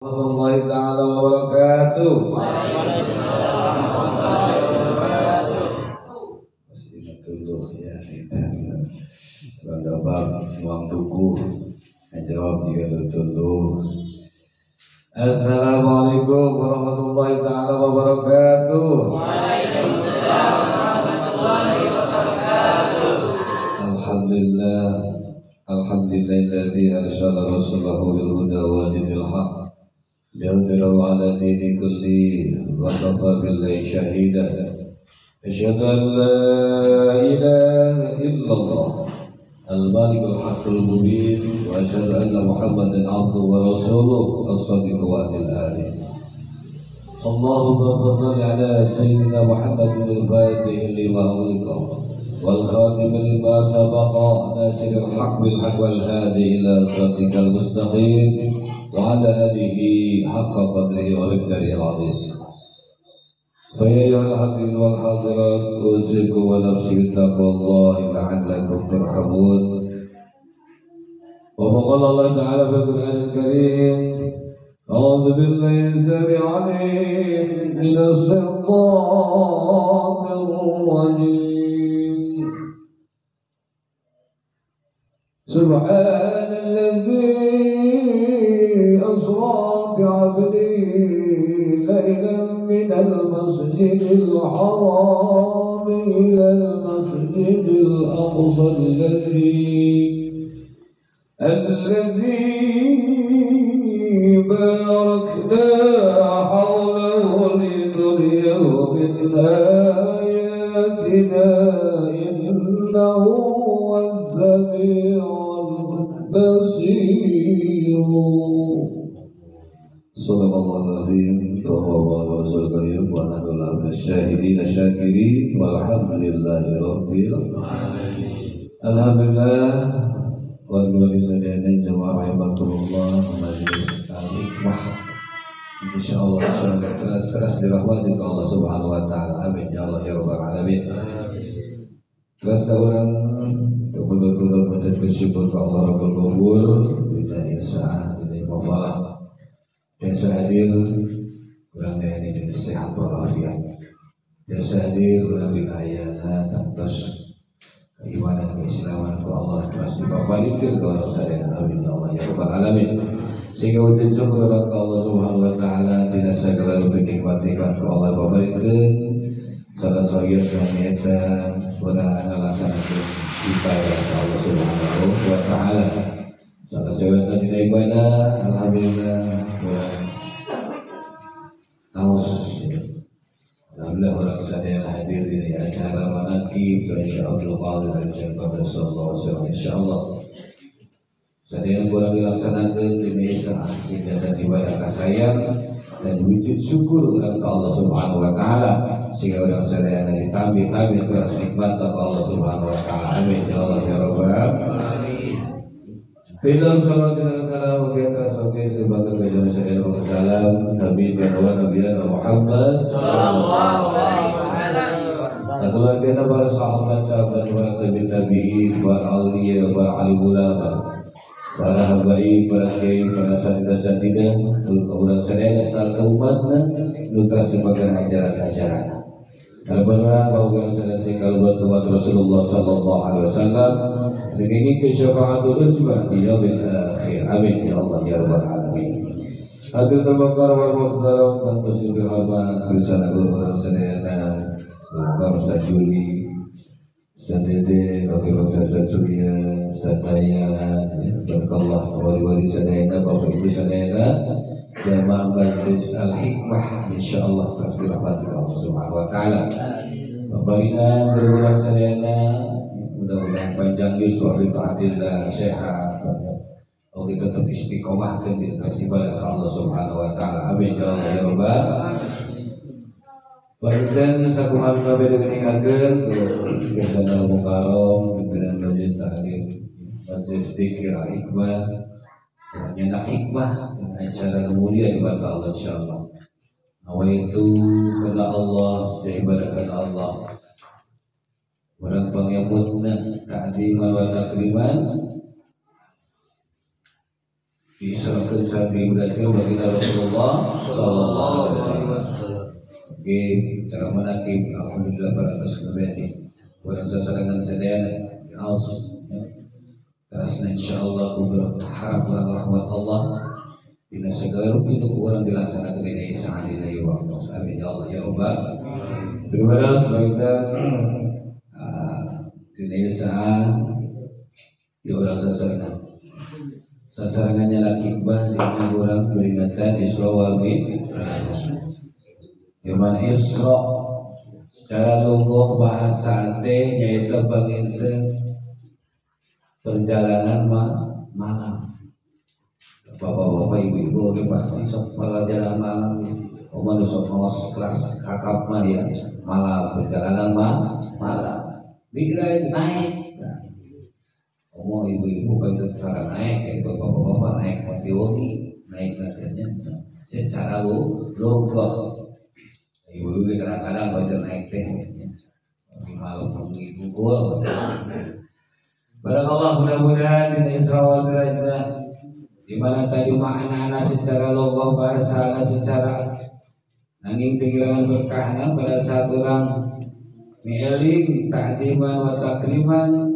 Warahmatullahi taala wabarakatuh. Masih ingat dulu ya kita bangga bab uang tuku. Jawab jika dulu. Assalamualaikum warahmatullahi taala wabarakatuh. Waalaikumsalam warahmatullahi wabarakatuh. Alhamdulillah. Alhamdulillahilladzi arsala rasulahu bil huda wa dinil haqq ليظهره على دين كله وكفى بالله شهيدا أشهد أن لا إله إلا الله الملك الحق المبين وأشهد أن محمدا عبده ورسوله الصادق وعد الآمين اللهم صل على سيدنا محمد الفاتح لما أغلق والخاتم لما سبق ناصر الحق بالحق والهادي إلى صراطك المستقيم وعلى آله حق قدره ومقداره العظيم. فيا أيها الحاضرين والحاضرات أوصيكم ونفسي بتقوى الله لعلكم ترحمون. وقال الله تعالى في القرآن الكريم: أعوذ بالله السميع العليم من الشيطان الرجيم. سبحان الذي أسرى بعبده ليلا من المسجد الحرام إلى المسجد الأقصى الذي باركنا حوله لنريه من آياتنا إنه هو السميع البصير. صدق الله العظيم وبلغ رسول الكريم ونحن له من الشاهدين الشاكرين والحمد لله رب العالمين. Alhamdulillah warahmatullahi wabarakatuh. Jemaah rahimakumullah, majelis al-hikmah insyaallah sangat keras dirahmati Allah Subhanahu wa taala. Amin ya Allah ya rabbal alamin. Keras orang betul-betul menjadi bersyukur ke Allah Rabbul Ghafur bila yasa bila mafalah biasa hadir kurang ini dengan sehat walafiat, biasa hadir kurang dinayana tantos keimanan keislaman ke Allah terus dipapalinkan ke orang sadaya. Amin ya Allah ya rabbal alamin. Sehingga wujud syukur ke Allah Subhanahu wa taala tidak segala nikmatikan ke Allah papalinkan salah satu nyata pada alasankan ibadah ke Allah Subhanahu wa taala. Salah satu tidak ibadah alhamdulillah alhamdulillah orang sadaya hadir di acara manaqib Syekh Abdul Qadir Al-Jazair sallallahu alaihi wasallam insyaallah. Sadaya kurang dilaksanakan di saat kita dan ibadah kasayang dan wujud syukur orang ke Allah Subhanahu wa taala sehingga orang sadaya ditambih keras nikmat ke Allah Subhanahu wa taala. Amin ya Allah ya rabbal alamin. Bilang salawatullah salam wa bi'atas wa bi'atas wa bi'atas wa salam Nabi Muhammad sallallahu alaihi wasallam. Keluarga para sahabat para tabi'in, para auliya, para alim ulama, para habaib, para kiai, para santri-santri, orang sadaya asal umatna nu teras sebagai ajaran-ajaran. Kalau benar bahwa sadaya kalbat umat Rasulullah sallallahu alaihi wasallam dengan syafaatul ujmah di yaumil akhir. Amin ya Allah ya rabbal alamin. Hadir terbakar wal musdalam dan tersimpah hormat bersama orang sadayana Bapak Ustaz Juli, Ustaz Dede, Bapak Ustaz Surya, Ustaz Taya, barakallah wali-wali sadayana, Bapak Ibu sadayana, jamaah majelis al-hikmah insyaallah terus dirahmati Allah Subhanahu wa taala. Bapak Ina berulang sadayana mudah-mudahan panjang yuswa fi ta'atillah sehat oke tetap istiqomah di atas ibadah Allah Subhanahu wa taala. Amin ya Allah ya rabbal alamin. Baritan sakumaha kabeh diningakeun ke Sana Mukarram pimpinan majelis taklim majelis zikir hikmah nyenak hikmah dan acara mulia di mata Allah insyaallah. Nawaitu karena Allah sejak ibadah karena Allah. Orang pengembutna ta'ziman wa takriman diserahkan sabi berarti baginda Rasulullah sallallahu alaihi wasallam. Oke, cara menakib alhamdulillah pada kesempatan orang sasarangan sadayana aus terasna insyaallah berharap orang rahmat Allah dina segala rupi untuk orang dilaksanakan di sa'adillahi wa amin ya Allah ya rabbal daripada sebaiknya dina sa'a di orang sasarangannya laki bah dengan orang peringatan Isra wal Mi'raj. Yaman Isra secara lungguh bahasa teh nyaita baginten perjalanan malam. Bapak-bapak ibu-ibu oke pasti sok perjalanan malam. Omong sok ngos kelas kakap mah ya malam perjalanan malam. Dikira naik. Omong ibu-ibu baik secara naik, bapak-bapak naik motioni, naik nadanya secara lungguh. Ibu-ibu kadang-kadang baik naik teh, di malam ibu gol. Barakallah mudah-mudahan di Isra wal Mi'raj di mana tadi makna secara lungguh bahasa secara nanging tinggiran berkahna pada saat orang mieling ta'ziman wa takriman.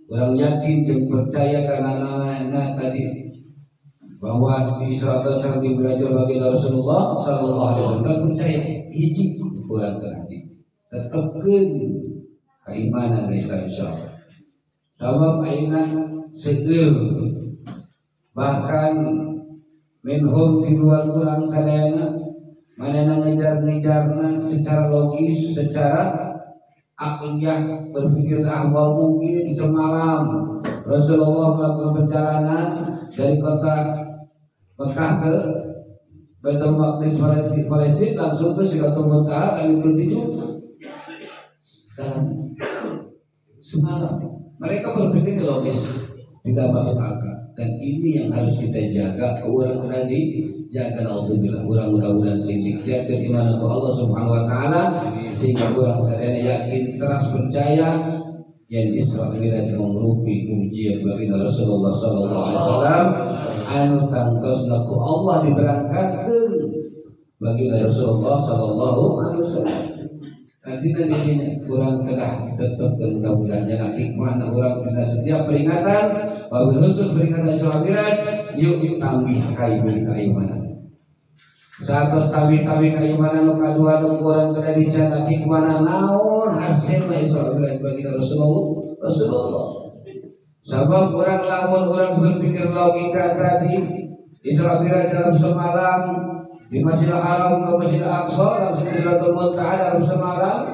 Orang yakin dan percaya karena namanya tadi bahwa Isra serta belajar bagi Rasulullah sallallahu alaihi wasallam percaya hiji orang tadi tetapkan keimanan Isra insyaallah. Sabab aina seger bahkan minhum di luar orang sadayana manehna ngejar-ngejarna secara logis secara akliyah berpikir ahwal mungkin semalam Rasulullah melakukan perjalanan dari kota Mekah ke Baitul Maqdis Palestina langsung ke Sidratul Muntaha kali ke-7 dan semalam mereka berpikir logis tidak masuk akal dan ini yang harus kita jaga orang-orang dijaga alhamdulillah orang mudah-mudahan sidik jaga keimanan Allah Subhanahu wa taala sehingga orang sadaya yakin teras percaya yang Isra Mi'raj merupakan ujian bagi Rasulullah sallallahu alaihi wasallam anu tangtosna ku Allah diberangkatkeun bagi Rasulullah sallallahu alaihi wasallam. Artinya di sini kurang kedah tetap dan mudah-mudahan jalan hikmah orang pada setiap peringatan wabil khusus peringatan Isra Mi'raj yuk tambih keimanan. Satos tawi-tawi keimanan nu kadua nu urang kada dicatat hikmana naon hasilna Isra Mi'raj bagi Rasulullah. Sabab urang lamun urang berpikir logika tadi Isra Mi'raj dalam semalam di Masjidil Haram ke Masjidil Aqsa langsung ke Sidratul Muntaha dalam semalam.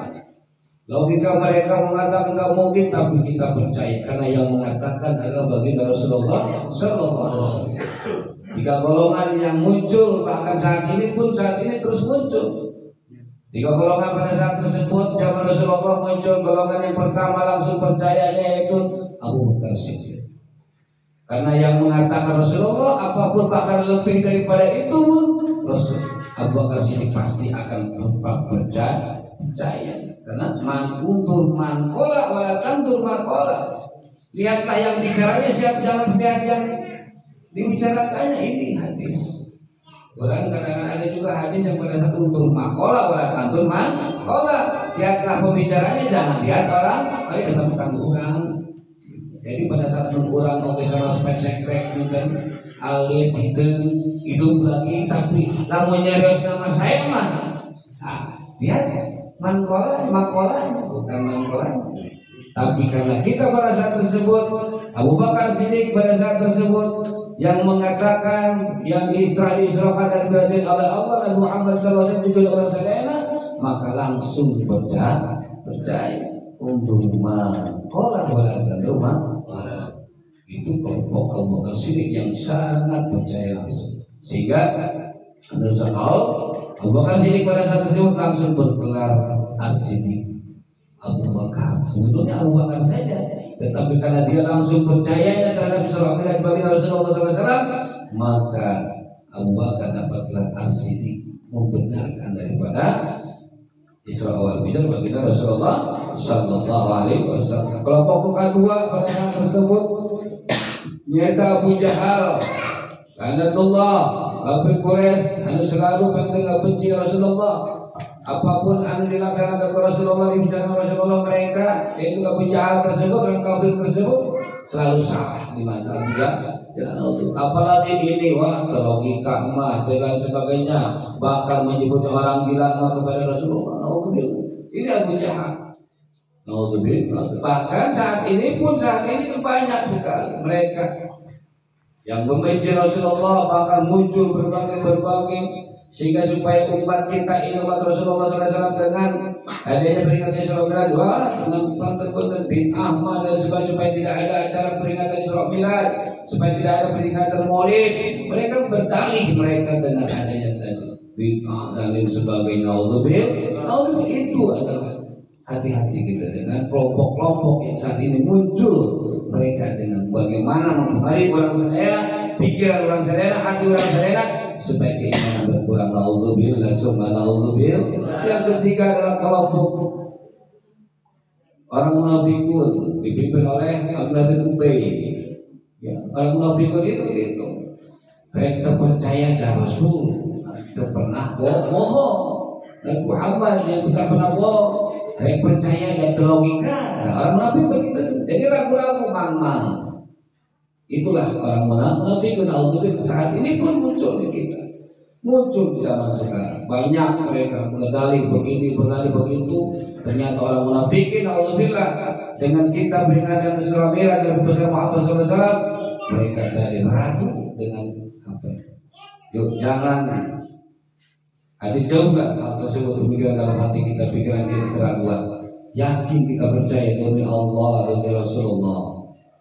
Logika mereka mengatakan tidak mungkin, tapi kita percaya karena yang mengatakan adalah baginda Rasulullah sallallahu alaihi wasallam. Tiga golongan yang muncul bahkan saat ini terus muncul. Tiga golongan pada saat tersebut zaman Rasulullah muncul. Golongan yang pertama langsung percayanya yaitu Abu Bakar Siddiq. Karena yang mengatakan Rasulullah apapun bahkan lebih daripada itu Rasul Abu Bakar Siddiq pasti akan percaya. Karena man kuntur man kola wala tantur man kola. Lihatlah yang bicaranya siap, jangan sengaja dibicarakannya. Ini hadis. Orang kadang-kadang ada juga hadis yang pada satu untuk makola wala tantur man kola. Lihatlah pembicaranya, jangan lihat orang atau bukan orang. Jadi pada saat orang mau kesana spek-spek dan alit itu lagi, tapi lamunnya harus nama saya mah. Lihat makola bukan makola. Tapi karena kita pada saat tersebut Abu Bakar Siddiq pada saat tersebut yang mengatakan yang diisrakan dan belajar oleh Allah dan Muhammad SAW juga orang sadayana, maka langsung percaya untuk makola dan rumah itu kelompok Abu Bakar Siddiq yang sangat percaya langsung, sehingga menurut saya Abu Bakar Siddiq pada saat tersebut langsung bergelar As-Siddiq Abu Bakar. Sebetulnya Abu Bakar saja, tetapi karena dia langsung percayanya terhadap Isra Mi'raj bagi Rasulullah SAW, maka Abu Bakar dapatlah As-Siddiq membenarkan daripada Isra wal Mi'raj bagi Rasulullah Sallallahu Alaihi Wasallam. Kelompok kedua pada saat tersebut yaitu Abu Jahal Lanatullah kafir Quraisy anu selalu pantang benci Rasulullah. Apapun anu dilaksanakan oleh Rasulullah, dibicarakan Rasulullah, mereka yaitu kebijakan tersebut, orang kafir tersebut selalu salah di mata jalan. Apalagi ini logika emas dan sebagainya, bahkan menyebut orang gila kepada Rasulullah. Ini Abu Jahal. Bahkan saat ini banyak sekali mereka yang membenci Rasulullah, bahkan muncul berbagai sehingga supaya umat kita ini umat Rasulullah SAW dengan adanya peringatan Isra Mi'raj dengan pantai-pantai bid'ah dan supaya tidak ada acara peringatan Isra Mi'raj, supaya tidak ada peringatan Maulid, mereka berdalih mereka dengan adanya bid'ah dan lain sebagainya. Naudzubillah, itu adalah hati-hati kita dengan kelompok-kelompok yang saat ini muncul, mereka dengan bagaimana mempengaruhi orang selera, pikiran orang selera, hati orang selera, supaya keimanan berkurang. Naudzubillah, summa naudzubillah. Yang ketiga adalah kelompok orang munafikun dipimpin oleh Abdullah bin Ubay. Ya, orang munafikun itu mereka percaya dan Rasul tidak pernah bohong, dan Muhammad yang tidak pernah bohong. Mereka percaya dan logika. Nah, orang munafik begitu. Jadi ragu-ragu, mang-mang. Itulah orang munafik. Naudzubillah, saat ini pun muncul di kita, muncul di zaman sekarang. Banyak mereka berdalih begini, berdalih begitu. Ternyata orang munafikin, naudzubillah, dengan kita peringatan Isra Mi'raj dari Rasulullah Muhammad SAW, mereka dari ragu dengan apa? Yuk, jangan ada jauhkan hal tersebut pemikiran dalam hati kita, pikiran kita keraguan. Yakin kita percaya demi Allah dan Rasulullah.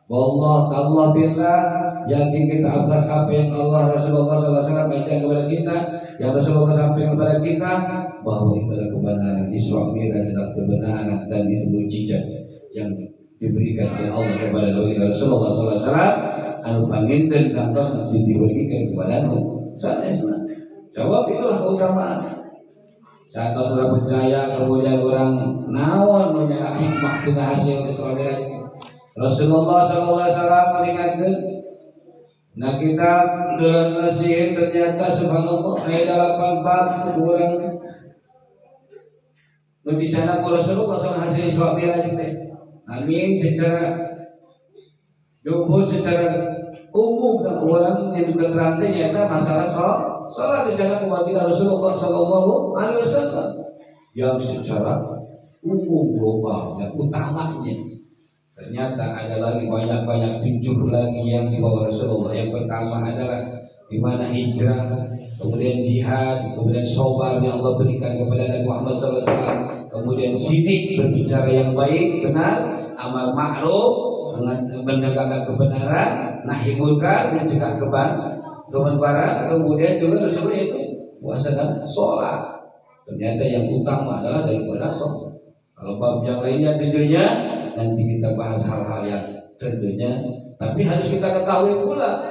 Allah billah, yakin kita atas apa yang Allah Rasulullah SAW bacakan kepada kita, yang Rasulullah sampaikan kepada kita, bahwa itu adalah kebenaran. Isra Mi'raj adalah kebenaran dan itu mukjizat yang diberikan oleh Allah kepada Rasulullah SAW. Anu panginten kantos nanti diberikan kepada sanesna. Jawab, itulah keutamaan. Saat sudah percaya, kemudian orang naon menyerah hikmah dengan hasil Isra Mi'raj. Rasulullah SAW mengingatkan. Nah, kita dalam nasihin ternyata subhanallah ayat 8 bab kurang berbicara ke Rasulullah SAW hasil Isra Mi'raj. Amin. Secara jumhur, secara umum dan orang yang juga terangkan ternyata masalah salat bicara kepada Rasulullah Sallallahu Alaihi Wasallam yang secara umum global dan utamanya. Ternyata ada lagi banyak 7 lagi yang dibawa Rasulullah. Yang pertama adalah di mana hijrah, kemudian jihad, kemudian sabar yang Allah berikan kepada Nabi Muhammad SAW, kemudian sidik, berbicara yang baik, benar, amal ma'ruf, menegakkan kebenaran, nahi munkar, mencegah kebenaran, kemudian juga Rasulullah itu puasa dan sholat. Ternyata yang utama adalah daripada sholat. Kalau bab yang lainnya tentunya nanti kita bahas hal-hal yang tentunya, tapi harus kita ketahui pula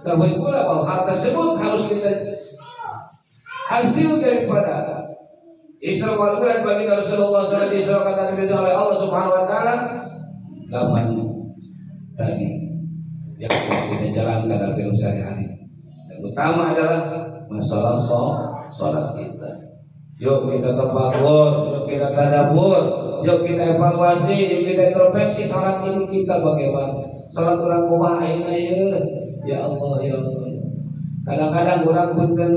bahwa hal tersebut harus kita hasil daripada Isra wal Mi'raj bagi Rasulullah SAW diserakan oleh Allah Subhanahu Wa Taala. 8 tadi yang harus kita jalankan dalam sehari-hari. Yang utama adalah masalah sholat kita. Yuk kita tafakur, yuk kita tadabbur, yuk kita evaluasi, yuk kita introspeksi sholat ini kita bagaimana. Sholat orang kumaha ya Allah, ya Allah. Kadang-kadang orang punten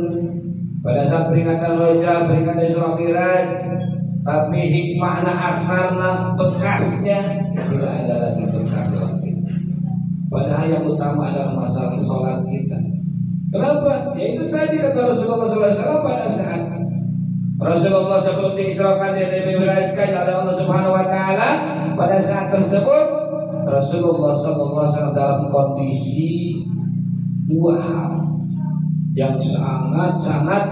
pada saat peringatan Rojab, peringatan Isra Mi'raj, tapi hikmahna akarna bekasnya tidak ada lagi bekas dalam kita. Padahal yang utama adalah masalah sholat kita. Kenapa? Ya itu tadi kata Rasulullah SAW pada saat Rasulullah sebelum diisrakan dan dibebaskan oleh Allah Subhanahu Wa Taala, pada saat tersebut Rasulullah SAW dalam kondisi 2 hal yang sangat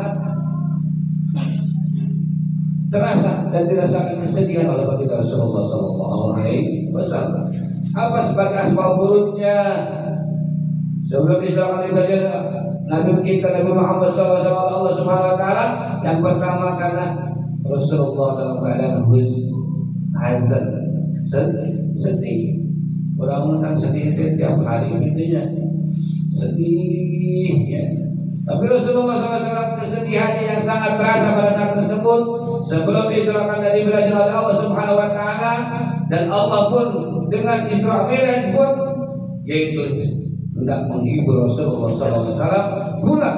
terasa dan dirasakan kesedihan oleh baginda Rasulullah SAW. Apa sebagai asbab buruknya sebelum diselamatkan ibadah Nabi kita Nabi Muhammad SAW Allah Subhanahu Wa Taala? Yang pertama karena Rasulullah dalam keadaan hazan, sedih. Orang akan sedih tiap hari intinya. sedih ya. Tapi Rasulullah SAW kesedihannya yang sangat terasa pada saat tersebut sebelum diisrakan dari Mi'raj oleh Allah Subhanahu Wa Taala, dan Allah pun dengan Isra Mi'raj pun yaitu hendak menghibur Rasulullah SAW. Pula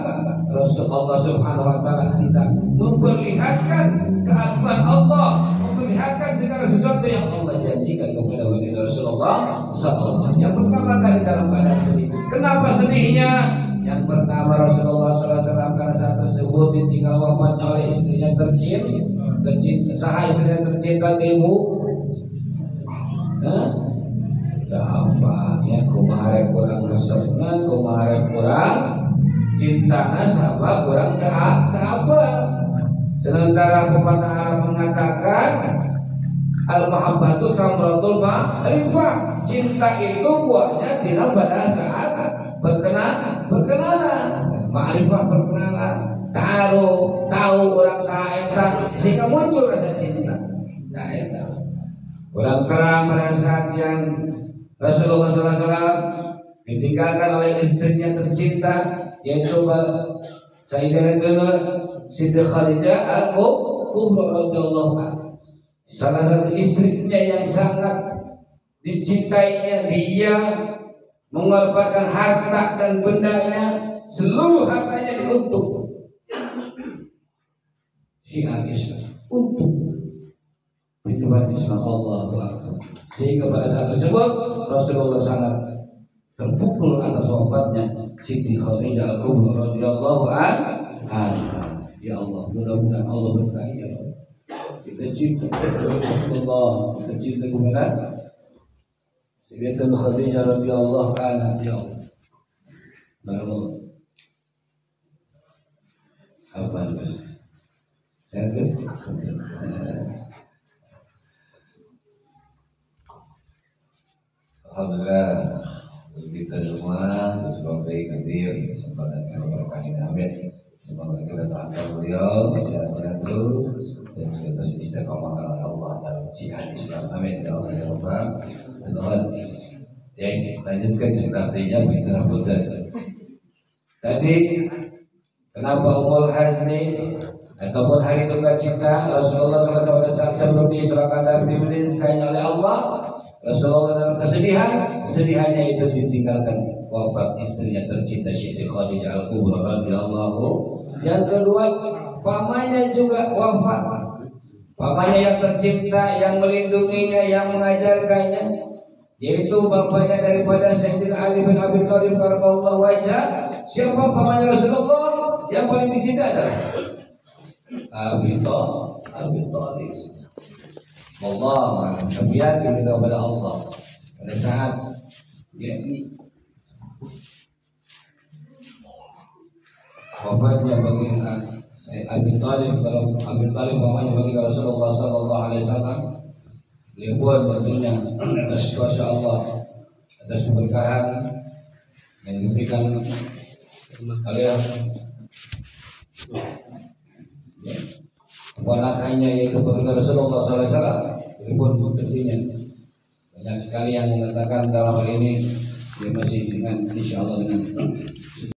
Rasulullah Subhanahu Wa Taala hendak memperlihatkan keagungan Allah, memperlihatkan segala sesuatu yang Allah janjikan kepada baginda Rasulullah SAW. Yang pertama kali dalam keadaan sedih. Kenapa sedihnya? Yang pertama Rasulullah SAW karena saat tersebut ditinggal wafatnya oleh istrinya tercinta. Saha istrinya tercinta ibu? Apa ya? Kumaha kurang resepna, kumaha kurang cintana, sahabat kurang ke apa? Sementara pepatah Arab mengatakan al-mahabbatu thamratul ma'rifah. Cinta itu buahnya tina pada saat berkenalan, ma'rifah perkenalan, tahu orang sahaja sehingga muncul rasa cinta. Nah, itu orang terang pada saat yang Rasulullah SAW ditinggalkan oleh istrinya tercinta, yaitu Sayyidatina Siti Khadijah al-Kubra radhiyallahu anha, salah satu istrinya yang sangat dicintainya. Dia mengorbankan harta dan bendanya, seluruh hartanya untuk syiar Islam, untuk penyebar Islam. Allahu Akbar. Sehingga pada saat tersebut Rasulullah sangat terpukul atas wafatnya Siti Khadijah al-Kubra radhiyallahu anha. Ya Allah, mudah-mudahan Allah berkahi ya Allah. Kita cinta Allah, kita cinta kepada Sayyidatina Khadijah radhiyallahu anha. Ya Allah. Baru apa itu? Saya alhamdulillah kita semua sebagai kadir kesempatan kami berkahnya, amin. Semoga kita terangkan beliau sehat-sehat terus dan juga terus istiqomah oleh Allah dalam jihad Islam, amin ya Allah ya Rabbal alamin. Ya, lanjutkan setelahnya pinter punten. Tadi kenapa Ummul Hazni ataupun hari duka cinta Rasulullah SAW saat sebelum diserahkan dari diberitakan oleh Allah, Rasulullah dalam kesedihannya itu ditinggalkan wafat istrinya tercinta Siti Khadijah al-Kubra radhiyallahu. Yang kedua, pamannya juga wafat. Pamannya yang tercinta, yang melindunginya, yang mengajarkannya, yaitu bapaknya daripada Sayyidina Ali bin Abi Thalib karramallahu wajhah. Siapa pamannya Rasulullah? Yang paling dicinta adalah Abi Thalib. Allah kebiasaan kita kepada Allah pada saat ini wafatnya bagi Abi Thalib. Kalau Abi Thalib pamannya bagi Rasulullah Sallallahu Alaihi Wasallam, beliau pun tentunya atas kuasa Allah, atas keberkahan yang diberikan oleh keponakannya yaitu baginda Rasulullah SAW. Pun tentunya banyak sekali yang mengatakan dalam hal ini dia masih dengan insya Allah dengan